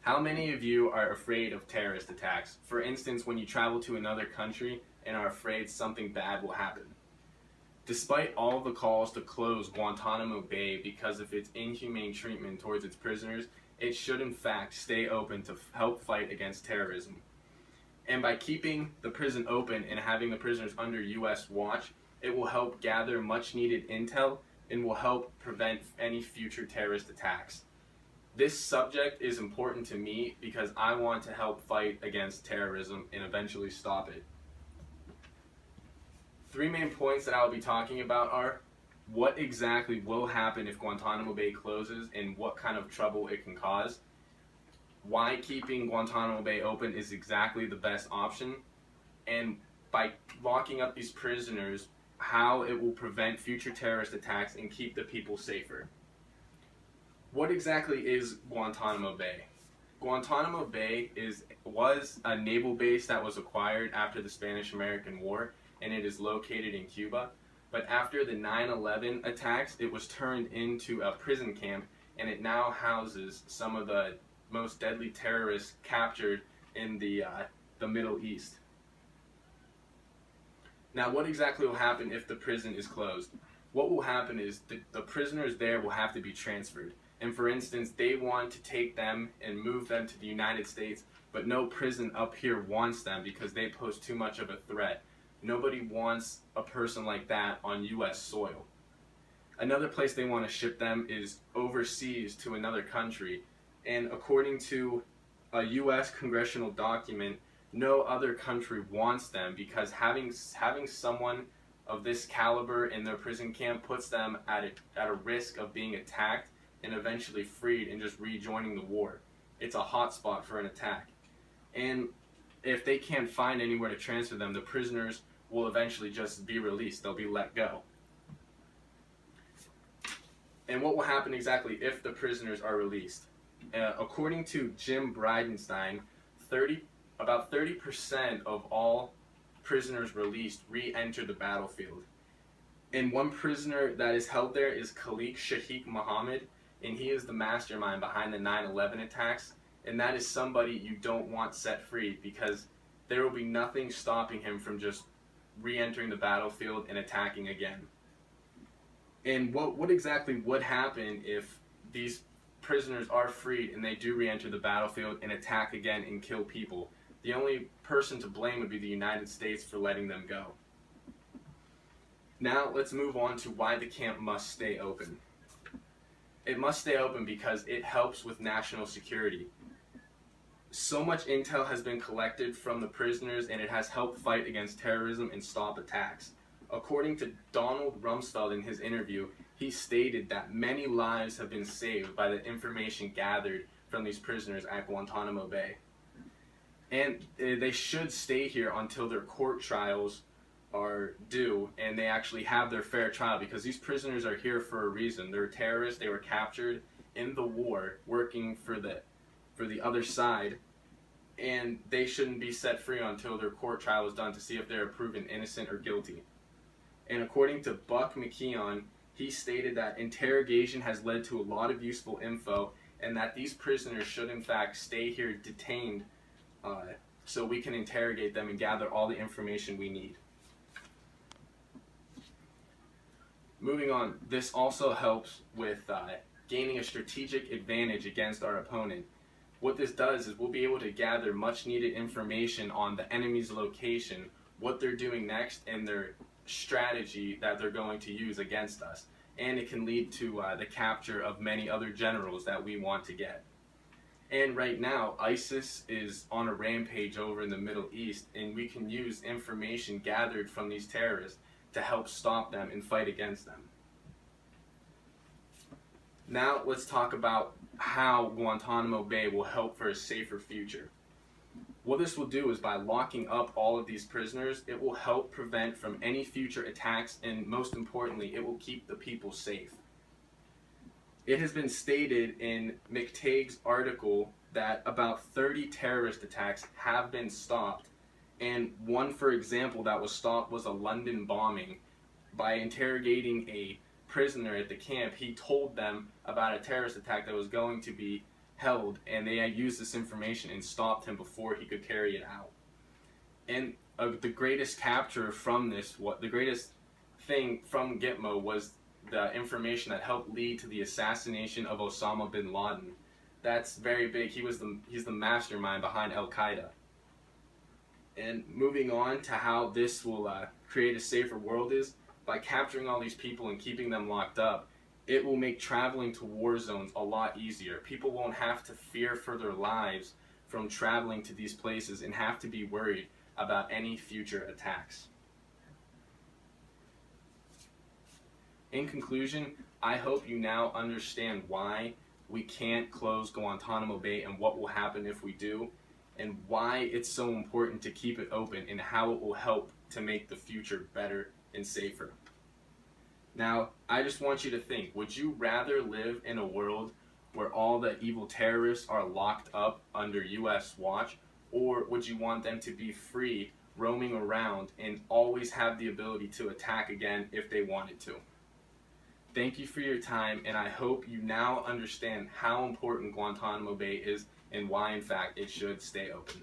How many of you are afraid of terrorist attacks? For instance, when you travel to another country and are afraid something bad will happen. Despite all the calls to close Guantanamo Bay because of its inhumane treatment towards its prisoners, it should in fact stay open to help fight against terrorism. And by keeping the prison open and having the prisoners under U.S. watch, it will help gather much needed intel and will help prevent any future terrorist attacks. This subject is important to me because I want to help fight against terrorism and eventually stop it. Three main points that I will be talking about are what exactly will happen if Guantanamo Bay closes and what kind of trouble it can cause, why keeping Guantanamo Bay open is exactly the best option, and by locking up these prisoners, how it will prevent future terrorist attacks and keep the people safer. What exactly is Guantanamo Bay? Guantanamo Bay was a naval base that was acquired after the Spanish-American War, and it is located in Cuba. But after the 9/11 attacks, it was turned into a prison camp, and it now houses some of the most deadly terrorists captured in the Middle East. Now, what exactly will happen if the prison is closed? What will happen is the prisoners there will have to be transferred. And for instance, they want to take them and move them to the United States, but no prison up here wants them because they pose too much of a threat. Nobody wants a person like that on U.S. soil. Another place they want to ship them is overseas to another country. And according to a U.S. congressional document, no other country wants them because having someone of this caliber in their prison camp puts them at a risk of being attacked and eventually freed and just rejoining the war. It's a hot spot for an attack. And if they can't find anywhere to transfer them, the prisoners will eventually just be released. They'll be let go. And what will happen exactly if the prisoners are released? According to Jim Bridenstine, about 30% of all prisoners released re-enter the battlefield. And one prisoner that is held there is Khalik Shaikh Mohammed, and he is the mastermind behind the 9/11 attacks, and that is somebody you don't want set free because there will be nothing stopping him from just re-entering the battlefield and attacking again. And what exactly would happen if these prisoners are freed and they do re-enter the battlefield and attack again and kill people? The only person to blame would be the United States for letting them go. Now let's move on to why the camp must stay open. It must stay open because it helps with national security. So much intel has been collected from the prisoners and it has helped fight against terrorism and stop attacks. According to Donald Rumsfeld in his interview, he stated that many lives have been saved by the information gathered from these prisoners at Guantanamo Bay. And they should stay here until their court trials are due and they actually have their fair trial because these prisoners are here for a reason. They're terrorists. They were captured in the war working for the other side, and they shouldn't be set free until their court trial is done to see if they're proven innocent or guilty. And according to Buck McKeon, he stated that interrogation has led to a lot of useful info and that these prisoners should in fact stay here detained so we can interrogate them and gather all the information we need. Moving on, this also helps with gaining a strategic advantage against our opponent. What this does is we'll be able to gather much needed information on the enemy's location, what they're doing next, and their strategy that they're going to use against us. And it can lead to the capture of many other generals that we want to get. And right now, ISIS is on a rampage over in the Middle East, and we can use information gathered from these terrorists to help stop them and fight against them. Now let's talk about how Guantanamo Bay will help for a safer future. What this will do is by locking up all of these prisoners, it will help prevent from any future attacks, and most importantly, it will keep the people safe. It has been stated in McTague's article that about 30 terrorist attacks have been stopped, and one, for example, that was stopped was a London bombing. By interrogating a prisoner at the camp, he told them about a terrorist attack that was going to be held, and they had used this information and stopped him before he could carry it out. And the greatest capture from this, what the greatest thing from Gitmo was the information that helped lead to the assassination of Osama bin Laden. That's very big. He's the mastermind behind Al Qaeda. And moving on to how this will create a safer world is by capturing all these people and keeping them locked up. It will make traveling to war zones a lot easier. People won't have to fear for their lives from traveling to these places and have to be worried about any future attacks. In conclusion, I hope you now understand why we can't close Guantanamo Bay and what will happen if we do, and why it's so important to keep it open and how it will help to make the future better and safer. Now, I just want you to think, would you rather live in a world where all the evil terrorists are locked up under US watch, or would you want them to be free, roaming around, and always have the ability to attack again if they wanted to? Thank you for your time, and I hope you now understand how important Guantanamo Bay is and why, in fact, it should stay open.